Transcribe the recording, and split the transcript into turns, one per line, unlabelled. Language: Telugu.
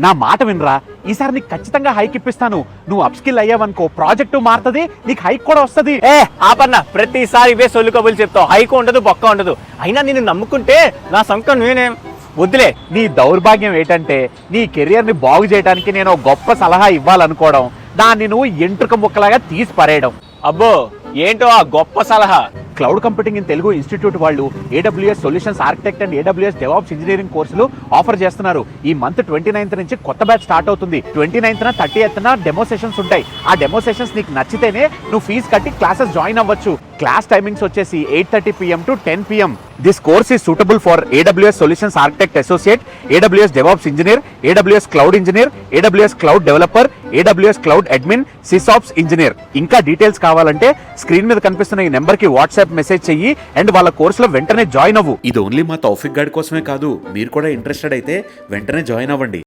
నా మాట వినరా, ఈసారి నీకు ఖచ్చితంగా హైక్ ఇప్పిస్తాను. నువ్వు అప్స్కిల్ అయ్యావనుకో, ప్రాజెక్టు మారుతుంది, నీకు హైక్ కూడా వస్తుంది.
ఆపన్న, ప్రతిసారి ఇవే సొల్లు కబులు చెప్తావు. హైక్ ఉండదు, బొక్క ఉండదు. అయినా నేను నమ్ముకుంటే నా సంఖ్య నేనేం వద్దులే.
నీ దౌర్భాగ్యం ఏంటంటే నీ కెరియర్ ని బాగు చేయడానికి నేను గొప్ప సలహా ఇవ్వాలనుకోవడం, దాన్ని నువ్వు ఎంట్రుక ముక్కలాగా తీసి పరేయడం.
అబ్బో, ఏంటో ఆ గొప్ప సలహా?
Cloud computing in Telugu institute వాళ్ళు AWS solutions architect and AWS DevOps engineering కోర్సులు ఆఫర్ చేస్తున్నారు. ఈ మంత్ 29th నుంచి కొత్త బ్యాచ్ స్టార్ట్ అవుతుంది. 29th 30th డెమో సెషన్స్ ఉంటాయి. ఆ డెమో సెషన్స్ నీకు నచ్చితేనే నువ్వు ఫీజు కట్టి క్లాసెస్ జాయిన్ అవ్వచ్చు. క్లాస్ టైమింగ్స్ వచ్చేసి 8:30 PM to 10 PM. This course is suitable for AWS Solutions Architect Associate, AWS DevOps Engineer, AWS Cloud Engineer, AWS Cloud Developer, AWS Cloud Admin, SysOps Engineer. ఇంకా డీటెయిల్స్ కావాలంటే స్క్రీన్ మీద కనిపిస్తున్న ఈ నెంబర్ కి వాట్సాప్ మెసేజ్ చెయ్యి అండ్ వాళ్ళ కోర్సులో వెంటనే జాయిన్ అవ్వు. ఇది ఓన్లీ మా తౌఫిక్ గైడ్ కోసమే కాదు, మీరు కూడా ఇంట్రెస్టెడ్ అయితే వెంటనే జాయిన్ అవ్వండి.